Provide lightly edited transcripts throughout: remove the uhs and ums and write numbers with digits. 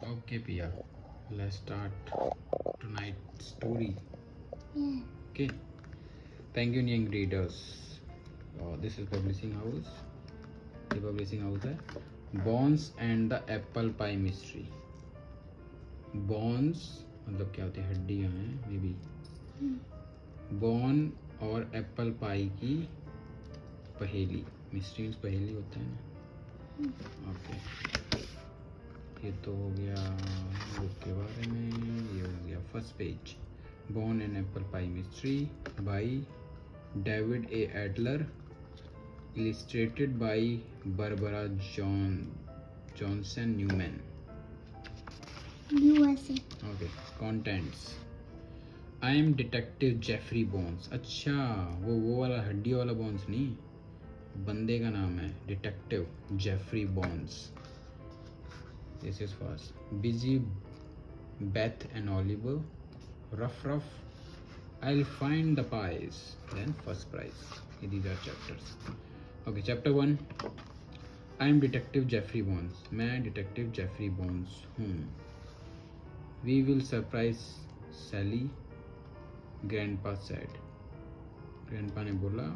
Okay, Pia. Let's start tonight's story. Yeah. Okay. Penguin Young Readers. This is publishing house. The publishing house है Bones and the Apple Pie Mystery. Bones मतलब क्या होती है, हड्डियाँ हैं may be. बॉन और apple pie की पहेली. मिस्ट्री मीन्स पहेली होता है ना. ओके. ये तो हो गया बुक के बारे में. ये हो गया first page. Born and apple pie mystery by David A Adler, illustrated by Barbara Johnson Newman. USA. Okay. Contents. I am Detective Jeffrey Bones. अच्छा, वो वाला हड्डी वाला बोन्स नहीं, बंदे का नाम है detective Jeffrey Bones. This is first. Busy Beth and Oliver. Rough. I'll find the pies. Then first prize. These are chapters. Okay, chapter 1. I am Detective Jeffrey Bones. मैं डिटेक्टिव जेफरी बॉन्स हूँ. We will surprise Sally. Grandpa said. Grandpa ने बोला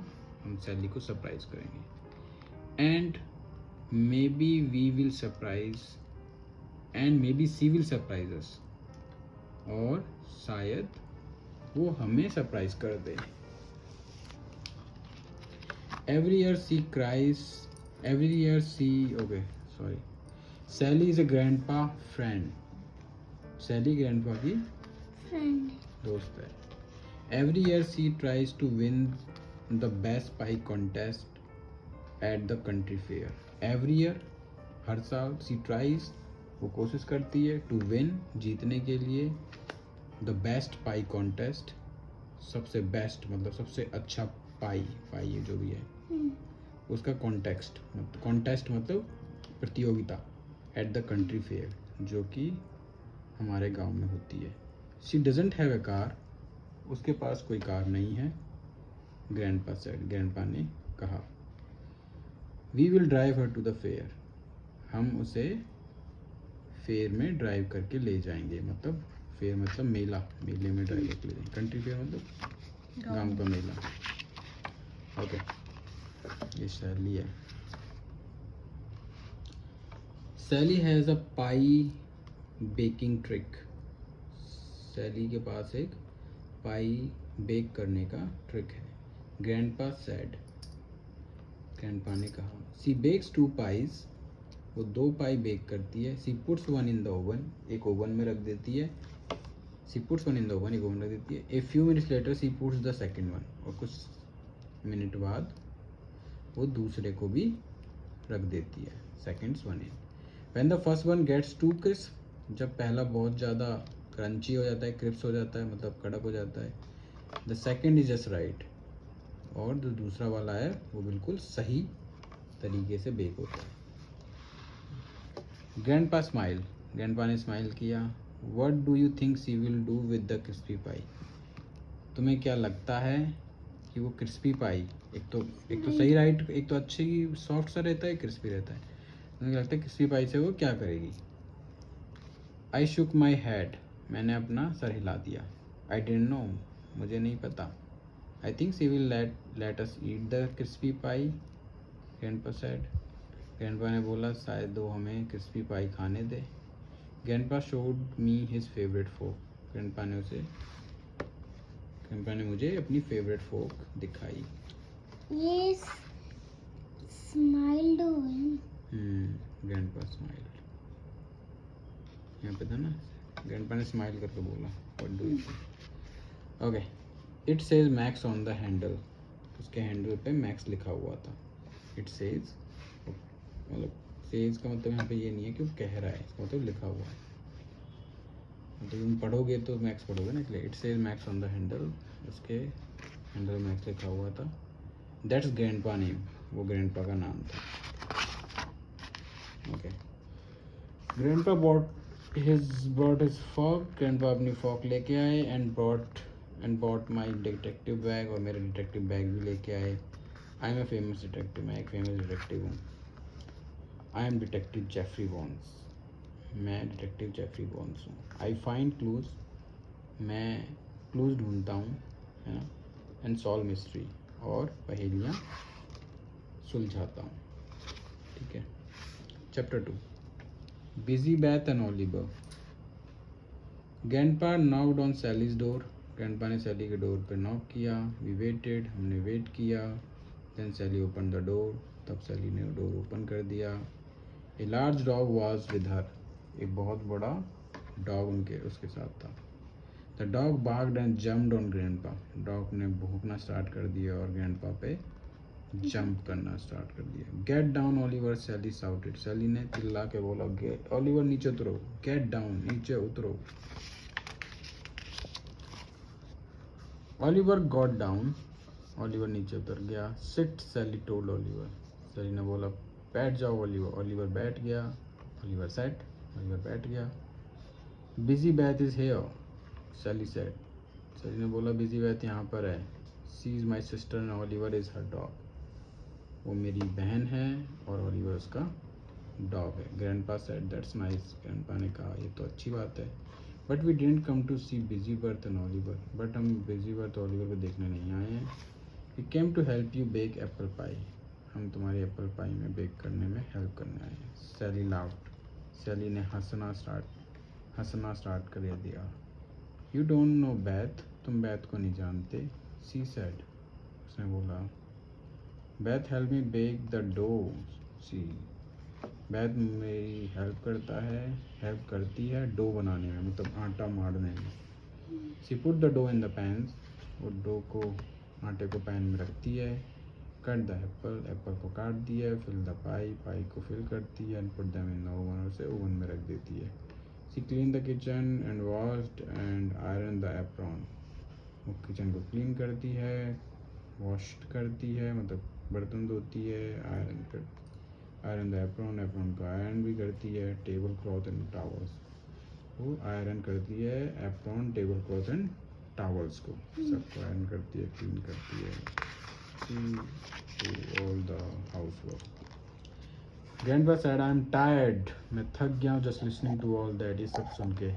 हम सैली को surprise करेंगे. And maybe we will surprise. And maybe she will surprise us. और शायद वो हमें सरप्राइज कर दे. Every year she cries. Okay, sorry. Sally is a grandpa friend. Sally grandpa की Friend. दोस्त है. Every year she tries to win the best pie contest at the country fair. Every year, हर साल she tries, वो कोशिश करती है to win, जीतने के लिए, the best pie contest, सबसे बेस्ट मतलब सबसे अच्छा पाई ये जो भी है उसका कॉन्टेस्ट मतलब प्रतियोगिता एट द कंट्री फेयर जो कि हमारे गांव में होती है. She doesn't have a car. उसके पास कोई कार नहीं है. Grandpa said. ग्रैंडपा ने कहा. We will drive her to the fair. हम उसे फेयर में ड्राइव करके ले जाएंगे. मतलब फेयर मतलब मेले में ड्राइव करके ले जाएंगे. कंट्री फेयर मतलब गांव का मेला. ओके. ये सैली है. Sally has a pie baking trick. Sally के पास एक पाई बेक करने का ट्रिक है. Grandpa said. ग्रैंडपा ने कहा. She bakes 2 pies. वो 2 पाई बेक करती है. She puts 1 in the oven. एक ओवन में रख देती है. She puts 1 in the oven. एक ओवन रख देती है. A few minutes later she puts the second one. और कुछ मिनट बाद वो दूसरे को भी रख देती है. Seconds 1 in. When the first one gets to crisp. जब पहला बहुत ज़्यादा क्रंची हो जाता है, क्रिप्स हो जाता है मतलब कड़क हो जाता है. The second is just right. और जो दूसरा वाला है वो बिल्कुल सही तरीके से बेक होता है. Grandpa smile. ग्रैंडपा ने स्माइल किया. What do you think she will do with the crispy pie. तुम्हें क्या लगता है कि वो क्रिस्पी पाई, एक तो सही राइट, एक तो अच्छी सॉफ्ट सा रहता है, क्रिस्पी रहता है. मुझे लगता है क्रिस्पी पाई से वो क्या करेगी. I shook my head. मैंने अपना सर हिला दिया. I didn't know. मुझे नहीं पता. I think she will let us eat the crispy pie. Grandpa said. Grandpa ने बोला शायद वो हमें क्रिस्पी पाई खाने दे. Grandpa showed me his favourite folk. Grandpa ने मुझे अपनी फेवरेट फोक दिखाई. ये स्माइल्ड. Grandpa smile. यहाँ पे था ना, ग्रैंडपा ने स्माइल करके बोला. What do you think. Okay. It says max on the handle. उसके हैंडल पे मैक्स लिखा हुआ था. इट सेज मतलब सेज का मतलब यहाँ पे ये नहीं है कि वो कह रहा है, इसका मतलब लिखा हुआ है. तो तुम पढ़ोगे तो मैक्स पढ़ोगे ना, इसलिए it says max on the handle. उसके हैंडल मैक्स लिखा हुआ था. That's grandpa name. वो ग्रैंडपा का नाम था. Okay. Grandpa brought his fork. Grandpa अपनी फॉक लेके आए. And bought my detective bag. और मेरा डिटेक्टिव बैग भी लेके आए. I am a famous detective. मैं एक फेमस डिटेक्टिव हूँ. I am detective Jeffrey Bones. मैं डिटेक्टिव जेफरी बॉन्स हूँ। आई फाइंड क्लूज, मैं क्लूज ढूंढता हूँ, है ना। एंड सॉल्व मिस्ट्री, और पहेलियाँ सुलझाता हूँ। ठीक है। Chapter 2, Busy Beth and Oliver. Grandpa knocked on Sally's door. Grandpa ने सैली के डोर पर नॉक किया। वी वेटेड, हमने वेट किया। Then Sally open the door, तब सैली ने डोर ओपन कर दिया। A large dog was with her, एक बहुत बड़ा डॉग उसके साथ था। The dog barked and jumped on grandpa, dog ने भौंकना स्टार्ट कर दिया और ग्रैंडपा पे जंप करना स्टार्ट कर दिया। गेट डाउन ओलिवर, सैली शाउटेड, सैली ने चिल्ला के बोला, ओलिवर नीचे उतरो। गेट डाउन, नीचे उतरो। ओलिवर गॉट डाउन, ओलिवर नीचे उतर गया। सिट, सैली टोल्ड ओलिवर, सैली ने बोला बैठ जाओ ओलिवर। ओलिवर बैठ गया। ओलिवर सेट, ओलिवर बैठ गया। Busy Beth is here, Sally said, Sally ने बोला बिजी बैथ यहाँ पर है। She is my sister and Oliver is her dog, वो मेरी बहन है और ओलिवर उसका डॉग है। Grandpa said that's nice, grandpa ने कहा ये तो अच्छी बात है। But we didn't come to see Busy Beth and Oliver, but हम बिजी बर्थ और ओलिवर को देखने नहीं आए हैं। We came to help you bake apple pie, हम तुम्हारी एप्पल पाई में बेक करने में हेल्प करने आए हैं। सैली लाउड, सैली ने हंसना स्टार्ट कर दिया। यू डोंट नो बैथ, तुम बैथ को नहीं जानते। सी सेड, उसने बोला। Beth help me bake the dough, she, Beth मेरी हेल्प करती है डो बनाने में, मतलब आटा मारने में। She put the dough in the pan, वो डो को, आटे को पैन में रखती है। कट द एप्पल, एप्पल को काट दिया। फिल द पाई, पाई को फिल करती है। And put them in the oven, और उसे ओवन में रख देती है। She clean the kitchen and washed and iron the apron, वो किचन को क्लीन करती है, वॉश करती है, मतलब बर्तन धोती है। आयरन द एप्रॉन, एप्रॉन को आयरन भी करती है। टेबल क्लॉथ एंड टावल्स, वो आयरन करती है apron, table cloth and towels को, सबको आयरन करती है, क्लीन करती है। All the house work. Grandpa said I am tired, मैं थक गया हूँ just listening to all that, ये सब सुन के।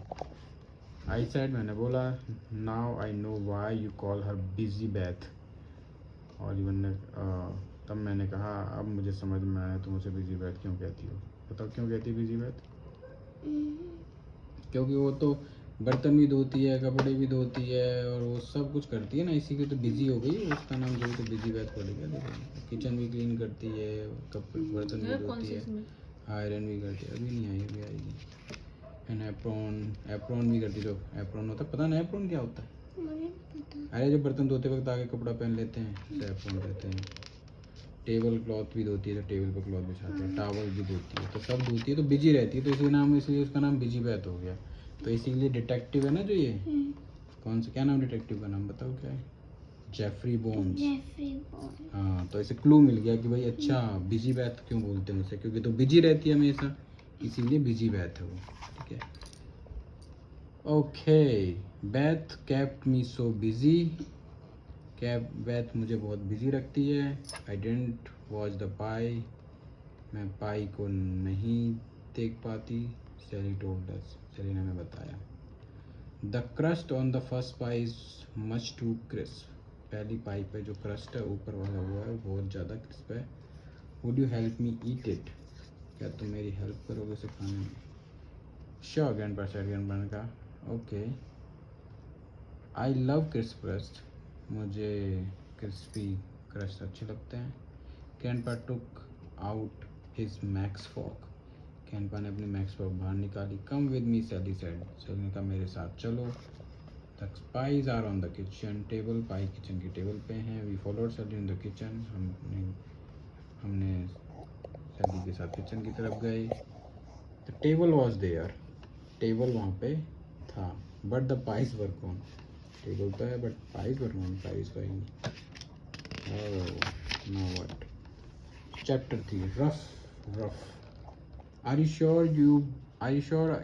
आई सेड, मैंने बोला। Now I know why you call her Busy Beth, Oliver ने तब मैंने कहा अब मुझे समझ में आया तुम उसे बिजी बैथ क्यों कहती हो। बताओ क्यों कहती है बिजी बैथ? क्योंकि वो तो बर्तन भी धोती है, कपड़े भी धोती है, और वो सब कुछ करती है ना, इसी की तो बिजी हो गई, उसका नाम जो तो बिजी बैथ पड़ेगा। देखो, किचन भी क्लीन करती है, कपड़े बर्तन भी धोती है, आयरन भी करती है। अभी नहीं आई, अभी आएगी। एंड एप्रॉन भी करती, जो एप्रॉन होता है, पता ना एप्रॉन क्या होता है? मुझे पता। अरे जो बर्तन धोते वक्त आगे कपड़ा पहन लेते हैं, उसे एप्रॉन कहते हैं। टेबल क्लॉथ भी धोती है, तो टेबल पर क्लॉथ बिछाती है। टावल भी धोती है, तो सब धोती है, तो बिजी रहती है, तो इसलिए उसका नाम बिजी बैथ हो गया। तो इसीलिए डिटेक्टिव है ना जो ये, कौन सा, क्या नाम डिटेक्टिव का नाम बताओ क्या है? Jeffrey Bones. हाँ, तो ऐसे क्लू मिल गया कि भाई अच्छा बिजी बैथ क्यों बोलते हैं उसे, क्योंकि तो बिजी रहती है हमेशा, इसीलिए बिजी बैथ है वो। ठीक है। Okay, Beth kept me so busy, Beth मुझे बहुत बिजी रखती है। I didn't watch the pie, मैं पाई को नहीं देख पाती। सैली टोल्ड अस, सैली ने हमें बताया। The crust on the first pie is much too crisp, पहली पाई पे जो क्रस्ट है ऊपर वाला हुआ है बहुत ज़्यादा क्रिस्प है। Would you help me eat it, क्या तुम मेरी हेल्प करोगे उसे खाने में? श्योर, ग्रैंडपा सेड, ग्रैंडपा ने कहा okay. I love crisp crust, मुझे क्रिस्पी क्रस्ट अच्छे लगते हैं। Grandpa took out his max fork, grandpa ने अपनी मैक्स फॉक बाहर निकाली। Come with me, Sally said, सैली ने कहा मेरे साथ चलो। The pies are on the kitchen table, pie kitchen की टेबल पे हैं। We followed Sally in the kitchen, हमने सैली के साथ किचन की तरफ गए। The table was there, table वहाँ पे था। But the pies were gone, table तो है but pies were gone, pies का ही। Now what? Chapter 3, ruff. Are you sure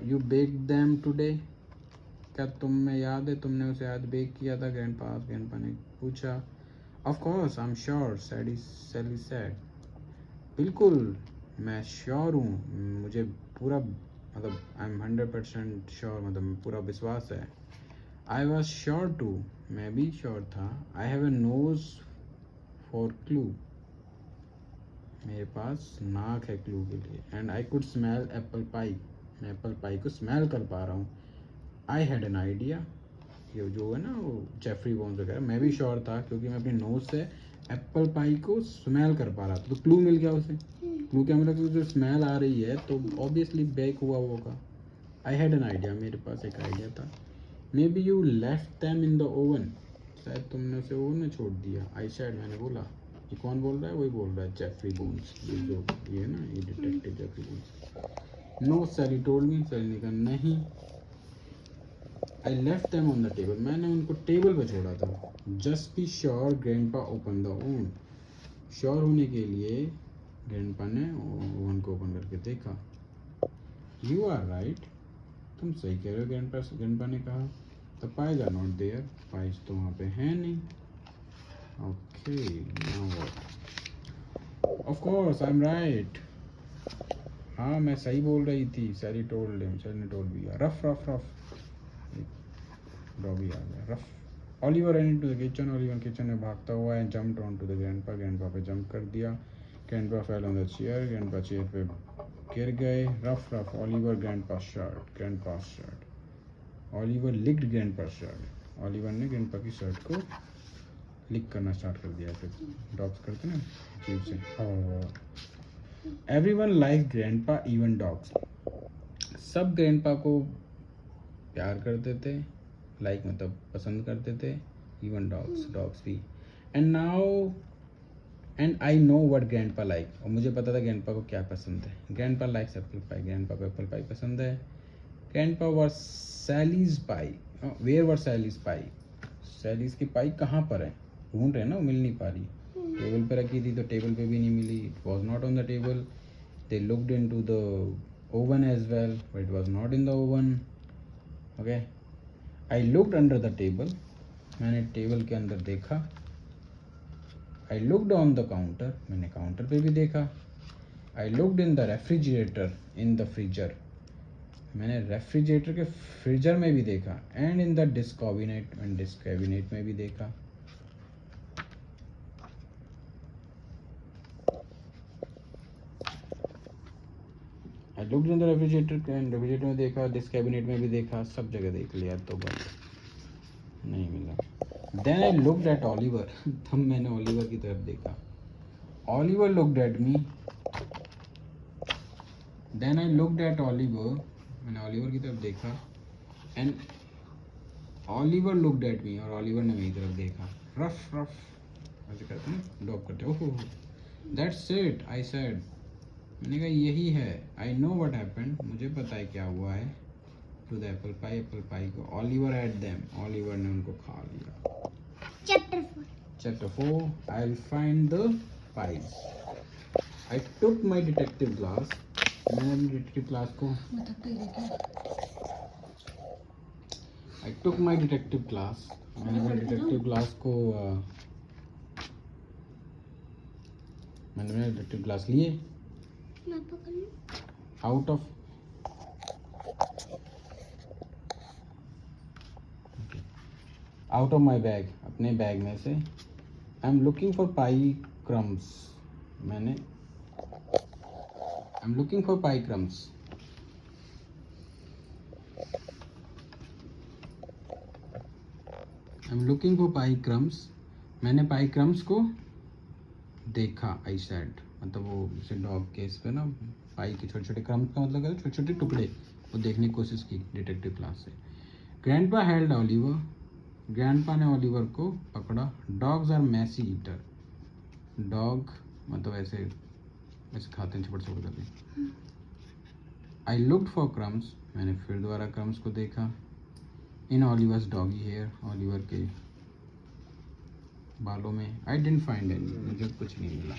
you bake them today, क्या तुम्हें याद है तुमने उसे आज बेक किया था? ग्रैंडपा ने पूछा। Of course I am sure, Sally said, बिल्कुल मैं श्योर हूँ, मुझे पूरा मतलब आई एम 100% श्योर, मतलब पूरा विश्वास है। आई वॉज श्योर टू, मैं भी श्योर था। I have a nose for clue, मेरे पास नाक है क्लू के लिए। And I could smell apple pie, मैं एप्पल पाई को स्मेल कर पा रहा हूँ। आई हैड एन आइडिया, ये जो है ना वो जेफरी बोन्स वगैरह, मैं भी श्योर था क्योंकि मैं अपनी नोज से एप्पल पाई को स्मेल कर पा रहा था। तो क्लू मिल गया उसे। क्लू क्या मिला? क्योंकि जो स्मेल आ रही है तो ऑब्वियसली बेक हुआ होगा। आई हैड एन आइडिया, मेरे पास एक आइडिया था। May be you left them in the oven, शायद तुमने उसे ओवन में छोड़ दिया। आई सेड, मैंने बोला। ये कौन बोल रहा है? वही बोल रहा है, जेफरी बोन्स, जो ये ना ये डिटेक्टिव जेफरी बोन्स। नो सैली टोल्ड मी, सैली ने कहा नहीं। I left them on the table, मैंने उनको टेबल पे छोड़ा था। Just be sure grandpa open the oven, sure होने के लिए ग्रैंडपा ने ओवन को ओपन करके देखा। यू आर राइट, तुम सही कह रहे हो ग्रैंडपा ने कहा। The pies are not there, pies तो वहाँ पे हैं नहीं। Okay, now what? Of course I am right, हाँ मैं सही बोल रही थी। सैली टोल्ड हिम, सैली ने टोल्ड भी। रफ रफ रफ, डॉगी आ गया। Ruff. Oliver run into the kitchen, Oliver kitchen में भागता हुआ है। Jumped on to the grandpa, grandpa पे जंप कर दिया। Grandpa fell on the chair, grandpa chair पे गिर गए। Ruff ruff Oliver grandpa shirt, grandpa shirt. Oliver licked grandpa shirt, Oliver ने ग्रैंडपा की शर्ट को लिक करना स्टार्ट कर दिया। फिर डॉग्स करते ना जीभ से। Everyone like grandpa even dogs, सब ग्रैंडपा को प्यार करते थे। लाइक मतलब पसंद करते थे। इवन डॉग्स, डॉग्स भी। And now and I know what grandpa like, और मुझे पता था ग्रैंडपा को क्या पसंद है। Grandpa likes apple pie, grandpa को एप्पल पाई पसंद है। Grandpa were सैलीज pi, where were सैलीज पाई, सैलीज की पाई कहाँ पर है? ढूंढ रहे हैं ना, मिल नहीं पा रही। टेबल पे रखी थी तो टेबल पे भी नहीं मिली। It was not on the table. They looked into the oven as well, but it was not in the oven. Okay, I looked under the table, मैंने टेबल के अंदर देखा। I looked on the counter, मैंने counter पे भी देखा। I looked in the refrigerator, in the freezer, मैंने refrigerator के फ्रीजर में भी देखा। And in the dish cabinet, मैंने डिस्क कैबिनेट में भी देखा। I looked in the refrigerator, refrigerator में देखा, डिस्क कैबिनेट में भी देखा, सब जगह देख लिया तो बस नहीं मिला। Then I looked at Oliver, तब मैंने ऑलिवर की तरफ देखा। Oliver looked at me, then I looked at Oliver, मैंने ऑलिवर की तरफ देखा। And Oliver looked at me, और ऑलिवर ने मेरी तरफ देखा। रफ रफ ऐसे करते हैं, डॉग करते। ओहो, दैट्स इट आई सेड, मैंने कहा यही है। आई नो व्हाट हैपेंड, मुझे पता है क्या हुआ है। To the apple pie, apple pie को। ऑलिवर एट देम, ऑलिवर ने उनको खा लिया। Chapter 4. Chapter 4, I'll find the pies. I took my detective class, मैंने अपनी डिटेक्टिव क्लास को I took my detective class, मैंने अपनी डिटेक्टिव क्लास को मैंने अपने डिटेक्टिव क्लास लिए मैं पकड़ लूं? आउट ऑफ माई बैग, अपने बैग में से। I am looking for pie crumbs, मैंने I am looking for pie crumbs, I am looking for pie crumbs, मैंने पाई क्रम्स को देखा। आई सेड, मतलब वो जैसे डॉग के इस पे ना पाई के छोटे छोटे क्रम्स का मतलब है छोटे छोटे टुकड़े, वो देखने की कोशिश की डिटेक्टिव क्लास से। ग्रैंडपा हेल्ड ऑलिवर, ग्रैंडपा ने ऑलिवर को पकड़ा। Dogs are messy eater, dog मतलब ऐसे ऐसे खाते हैं छोटे छोटे करके। आई लुक्ड फॉर क्रम्स, मैंने फिर दोबारा क्रम्स को देखा। इन ऑलिवर्स डॉगी हेयर, ऑलिवर के बालों में। आई डिडंट फाइंड एनी, मुझे कुछ नहीं मिला।